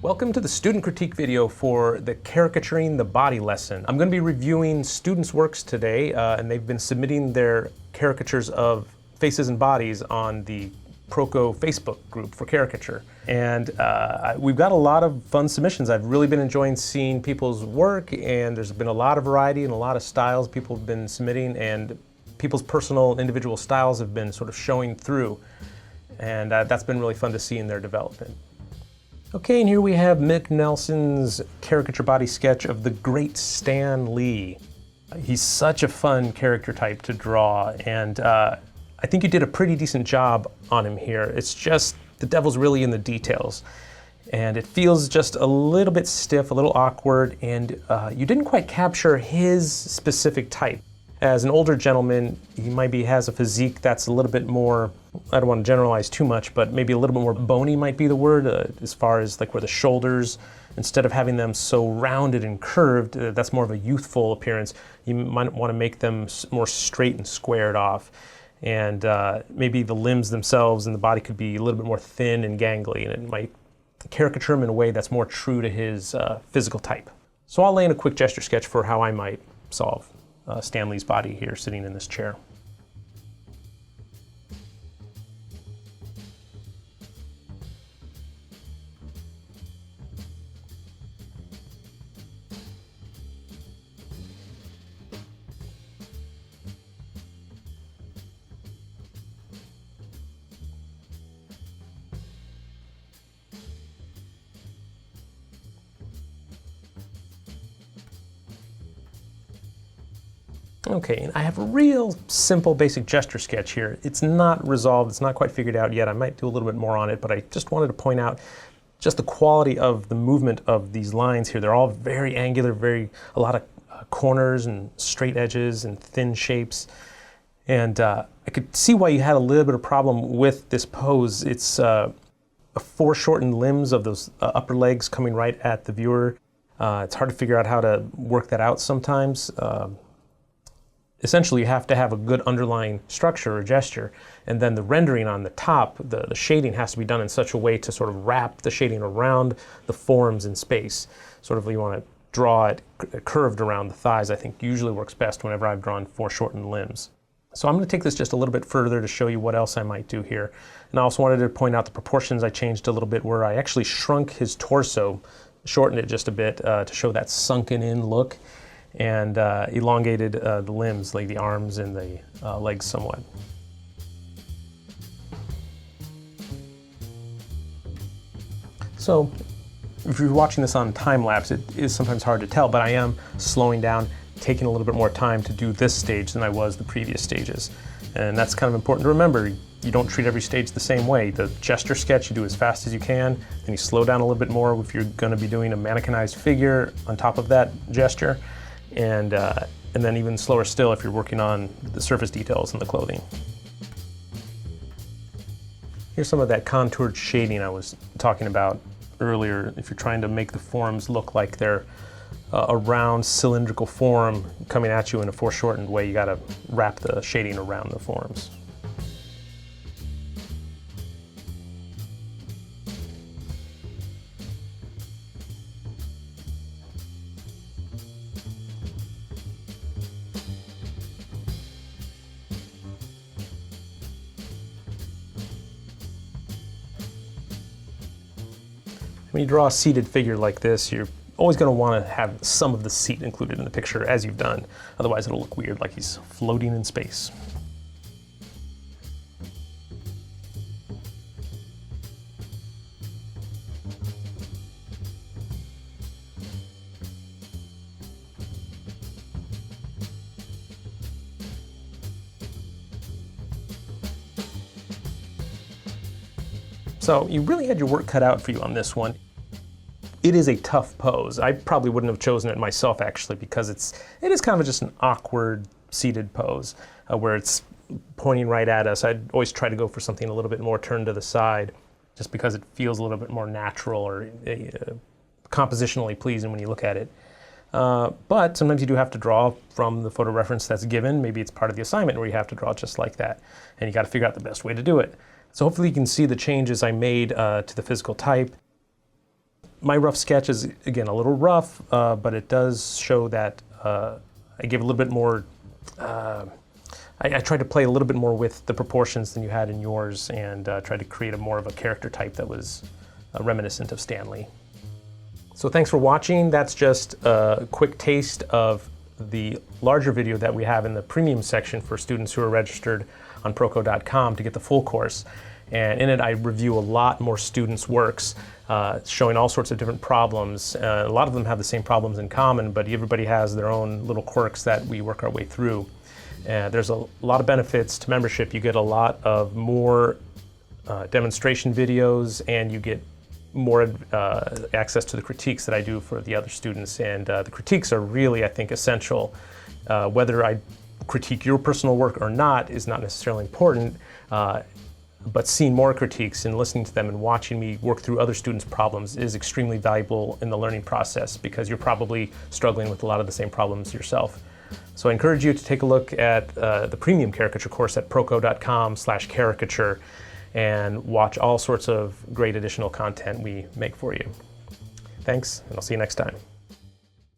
Welcome to the student critique video for the Caricaturing the Body lesson. I'm going to be reviewing students' works today, and they've been submitting their caricatures of faces and bodies on the Proko Facebook group for Caricature. And we've got a lot of fun submissions. I've really been enjoying seeing people's work, and there's been a lot of variety and a lot of styles people have been submitting, and people's personal individual styles have been sort of showing through. And that's been really fun to see in their development. Okay, and here we have Mick Nelson's caricature body sketch of the great Stan Lee. He's such a fun character type to draw, and I think you did a pretty decent job on him here. It's just, the devil's really in the details. And it feels just a little bit stiff, a little awkward, and you didn't quite capture his specific type. As an older gentleman, he maybe has a physique that's a little bit more, I don't want to generalize too much, but maybe a little bit more bony might be the word, as far as like where the shoulders, instead of having them so rounded and curved, that's more of a youthful appearance. You might want to make them more straight and squared off. And maybe the limbs themselves and the body could be a little bit more thin and gangly, and it might caricature him in a way that's more true to his physical type. So I'll lay in a quick gesture sketch for how I might solve Stan Lee's body here sitting in this chair. Okay, and I have a real simple basic gesture sketch here. It's not resolved, it's not quite figured out yet. I might do a little bit more on it, but I just wanted to point out just the quality of the movement of these lines here. They're all very angular, a lot of corners and straight edges and thin shapes. And I could see why you had a little bit of problem with this pose. It's foreshortened limbs of those upper legs coming right at the viewer. It's hard to figure out how to work that out sometimes. Essentially, you have to have a good underlying structure or gesture, and then the rendering on the top, the shading has to be done in such a way to sort of wrap the shading around the forms in space. Sort of you want to draw it curved around the thighs, I think usually works best whenever I've drawn foreshortened limbs. So I'm going to take this just a little bit further to show you what else I might do here. And I also wanted to point out the proportions I changed a little bit, where I actually shrunk his torso, shortened it just a bit to show that sunken in look, and elongated the limbs, like the arms and the legs somewhat. So if you're watching this on time lapse, it is sometimes hard to tell, but I am slowing down, taking a little bit more time to do this stage than I was the previous stages. And that's kind of important to remember. You don't treat every stage the same way. The gesture sketch you do as fast as you can, then you slow down a little bit more if you're going to be doing a mannequinized figure on top of that gesture. And then even slower still if you're working on the surface details in the clothing. Here's some of that contoured shading I was talking about earlier. If you're trying to make the forms look like they're a round cylindrical form coming at you in a foreshortened way, you gotta wrap the shading around the forms. When you draw a seated figure like this, you're always going to want to have some of the seat included in the picture as you've done. Otherwise it'll look weird, like he's floating in space. So you really had your work cut out for you on this one. It is a tough pose. I probably wouldn't have chosen it myself, actually, because it is kind of just an awkward seated pose where it's pointing right at us. I'd always try to go for something a little bit more turned to the side, just because it feels a little bit more natural or compositionally pleasing when you look at it. But sometimes you do have to draw from the photo reference that's given. Maybe it's part of the assignment where you have to draw just like that, and you got to figure out the best way to do it. So hopefully you can see the changes I made to the physical type. My rough sketch is, again, a little rough, but it does show that I gave a little bit more, I tried to play a little bit more with the proportions than you had in yours, and tried to create more of a character type that was reminiscent of Stanley. So thanks for watching. That's just a quick taste of the larger video that we have in the premium section for students who are registered on Proko.com to get the full course. And in it, I review a lot more students' works, showing all sorts of different problems. A lot of them have the same problems in common, but everybody has their own little quirks that we work our way through. There's a lot of benefits to membership. You get a lot of more demonstration videos, and you get more access to the critiques that I do for the other students. And the critiques are really, I think, essential. Whether I critique your personal work or not is not necessarily important, but seeing more critiques and listening to them and watching me work through other students' problems is extremely valuable in the learning process, because you're probably struggling with a lot of the same problems yourself. So I encourage you to take a look at the premium caricature course at proko.com/caricature and watch all sorts of great additional content we make for you. Thanks, and I'll see you next time.